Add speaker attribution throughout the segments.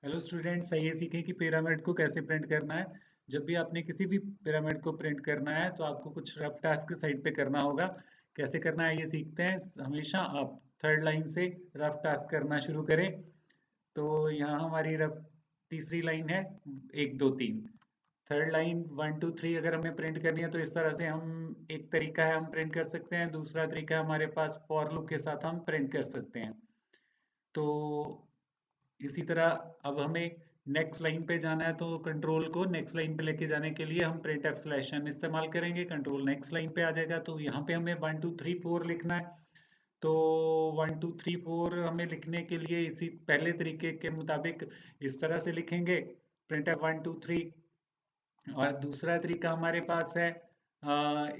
Speaker 1: Hello students, आइए सीखें कि पिरामिड को कैसे प्रिंट करना है। जब भी आपने किसी भी पिरामिड को प्रिंट करना है तो आपको कुछ रफ टास्क साइड पे करना होगा। कैसे करना है ये सीखते हैं। हमेशा आप थर्ड लाइन से रफ टास्क करना शुरू करें। तो यहाँ हमारी रफ तीसरी लाइन है, 1 2 3। थर्ड लाइन 1 2 3 अगर हमें प्रिंट करनी है तो इस तरह से हम, एक तरीका है हम प्रिंट कर सकते हैं, दूसरा तरीका हमारे पास फॉर लूप के साथ हम प्रिंट कर सकते हैं। तो इसी तरह अब हमें नेक्स्ट लाइन पे जाना है तो कंट्रोल को नेक्स्ट लाइन पे लेके जाने के लिए हम प्रिंट एफ स्लैश एन इस्तेमाल करेंगे। कंट्रोल नेक्स्ट लाइन पे आ जाएगा तो यहाँ पे हमें 1 2 3 4 लिखना है। तो 1 2 3 4 हमें लिखने के लिए इसी पहले तरीके के मुताबिक इस तरह से लिखेंगे, प्रिंट एफ 1 2 3। और दूसरा तरीका हमारे पास है,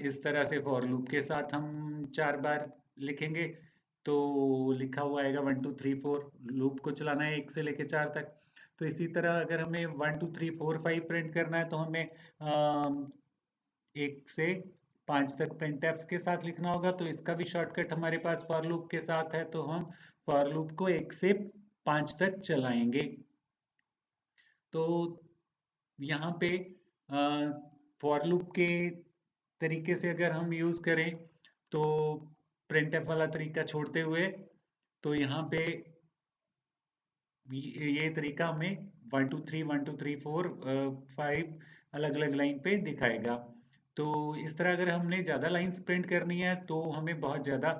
Speaker 1: इस तरह से फॉर लूप के साथ हम 4 बार लिखेंगे। तो लिखा हुआ आएगा 1 2 3 4, लूप को चलाना है 1 से लेके 4 तक। तो इसी तरह अगर हमें 1 2 3 4 5 प्रिंट करना है तो हमें 1 से 5 तक प्रिंट एफ के साथ लिखना होगा। तो इसका भी शॉर्टकट हमारे पास फॉर लूप के साथ है, तो हम फॉर लूप को 1 से 5 तक चलाएंगे। तो यहाँ पे फॉर लूप के तरीके से अगर हम यूज करें तो प्रिंटफ वाला तरीका छोड़ते हुए, तो यहाँ पे ये तरीका हमें 1 2 3 1 2 3 4 5 अलग अलग लाइन पे दिखाएगा। तो इस तरह अगर हमने ज़्यादा लाइंस प्रिंट करनी है तो हमें बहुत ज़्यादा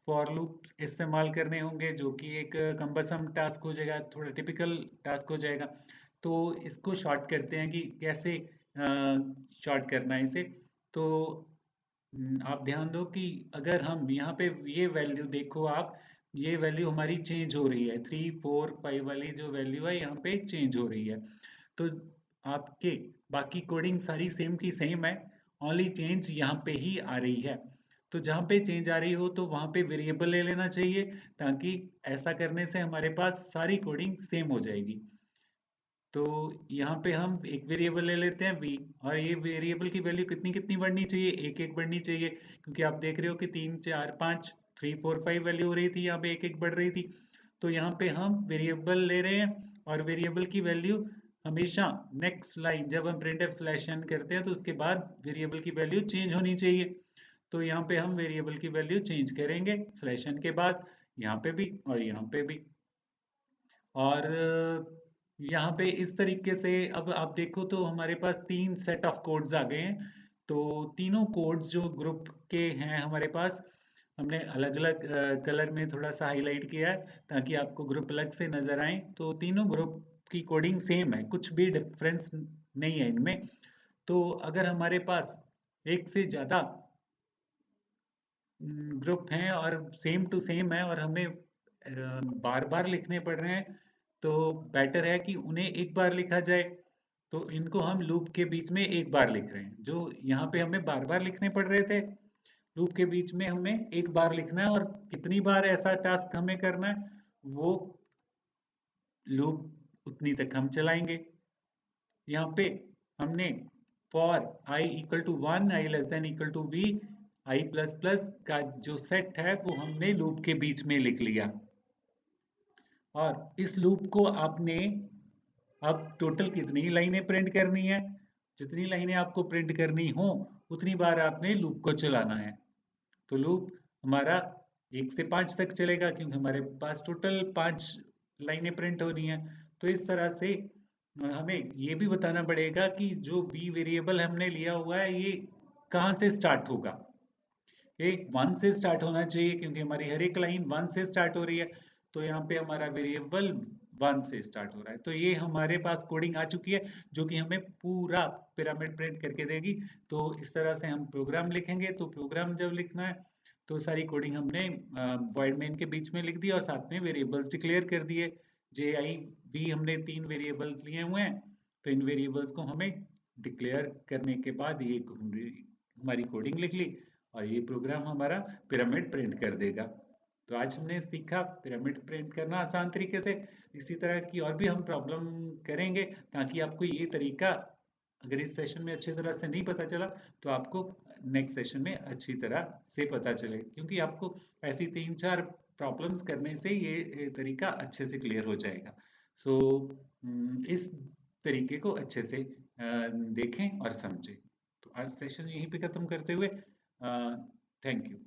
Speaker 1: फॉर लूप इस्तेमाल करने होंगे, जो कि एक कम्बसम टास्क हो जाएगा, थोड़ा टिपिकल टास्क हो जाएगा। तो इसको शॉर्ट करते हैं कि कैसे शॉर्ट करना है इसे। तो आप ध्यान दो कि अगर हम यहाँ पे ये वैल्यू देखो आप, ये वैल्यू हमारी चेंज हो रही है, 3 4 5 वाली जो वैल्यू है यहाँ पे चेंज हो रही है। तो आपके बाकी कोडिंग सारी सेम की सेम है, ओनली चेंज यहाँ पे ही आ रही है। तो जहाँ पे चेंज आ रही हो तो वहाँ पे वेरिएबल ले लेना चाहिए, ताकि ऐसा करने से हमारे पास सारी कोडिंग सेम हो जाएगी। तो यहाँ पे हम एक वेरिएबल ले लेते हैं v, और ये वेरिएबल की वैल्यू कितनी कितनी बढ़नी चाहिए, एक एक बढ़नी चाहिए, क्योंकि आप देख रहे हो कि 3 4 5 3 4 5 वैल्यू हो रही थी, यहाँ पे एक एक बढ़ रही थी। तो यहाँ पे हम वेरिएबल ले रहे हैं और वेरिएबल की वैल्यू हमेशा नेक्स्ट लाइन जब हम प्रिंट एफ स्लैश एन करते हैं तो उसके बाद वेरिएबल की वैल्यू चेंज होनी चाहिए। तो यहाँ पे हम वेरिएबल की वैल्यू चेंज करेंगे स्लैश एन के बाद, यहाँ पे भी और यहाँ पे भी। और यहाँ पे इस तरीके से अब आप देखो तो हमारे पास 3 सेट ऑफ कोड्स आ गए हैं। तो तीनों कोड्स जो ग्रुप के हैं हमारे पास, हमने अलग अलग कलर में थोड़ा सा हाईलाइट किया है ताकि आपको ग्रुप अलग से नजर आए। तो तीनों ग्रुप की कोडिंग सेम है, कुछ भी डिफरेंस नहीं है इनमें। तो अगर हमारे पास एक से ज्यादा ग्रुप हैं और सेम टू सेम है और हमें बार बार लिखने पड़ रहे हैं, तो बेटर है कि उन्हें एक बार लिखा जाए। तो इनको हम लूप के बीच में एक बार लिख रहे हैं, जो यहाँ पे हमें बार बार लिखने पड़ रहे थे, लूप के बीच में हमें एक बार लिखना है। और कितनी बार ऐसा टास्क हमें करना है, वो लूप उतनी तक हम चलाएंगे। यहाँ पे हमने for I equal to 1, I less than equal to V, I plus plus का जो सेट है वो हमने लूप के बीच में लिख लिया। और इस लूप को आपने अब टोटल कितनी लाइनें प्रिंट करनी है, जितनी लाइनें आपको प्रिंट करनी हो उतनी बार आपने लूप को चलाना है। तो लूप हमारा 1 से 5 तक चलेगा, क्योंकि हमारे पास टोटल 5 लाइनें प्रिंट होनी है। तो इस तरह से हमें ये भी बताना पड़ेगा कि जो v वेरिएबल हमने लिया हुआ है ये कहाँ से स्टार्ट होगा। ये 1 से स्टार्ट होना चाहिए, क्योंकि हमारी हर एक लाइन 1 से स्टार्ट हो रही है। तो यहाँ पे हमारा वेरिएबल 1 से स्टार्ट हो रहा है। तो ये हमारे पास कोडिंग आ चुकी है जो कि हमें पूरा पिरामिड प्रिंट करके देगी। तो इस तरह से हम प्रोग्राम लिखेंगे। तो प्रोग्राम जब लिखना है तो सारी कोडिंग हमने वॉइड मेन के बीच में लिख दी और साथ में वेरिएबल्स डिक्लेयर कर दिए। जे आई वी हमने 3 वेरिएबल्स लिए हुए हैं, तो इन वेरिएबल्स को हमें डिक्लेयर करने के बाद ये हमारी कोडिंग लिख ली और ये प्रोग्राम हमारा पिरामिड प्रिंट कर देगा। तो आज हमने सीखा पिरामिड प्रिंट करना आसान तरीके से। इसी तरह की और भी हम प्रॉब्लम करेंगे, ताकि आपको ये तरीका अगर इस सेशन में अच्छी तरह से नहीं पता चला तो आपको नेक्स्ट सेशन में अच्छी तरह से पता चले, क्योंकि आपको ऐसी 3 4 प्रॉब्लम्स करने से ये तरीका अच्छे से क्लियर हो जाएगा। सो इस तरीके को अच्छे से देखें और समझें। तो आज सेशन यहीं पे खत्म करते हुए थैंक यू।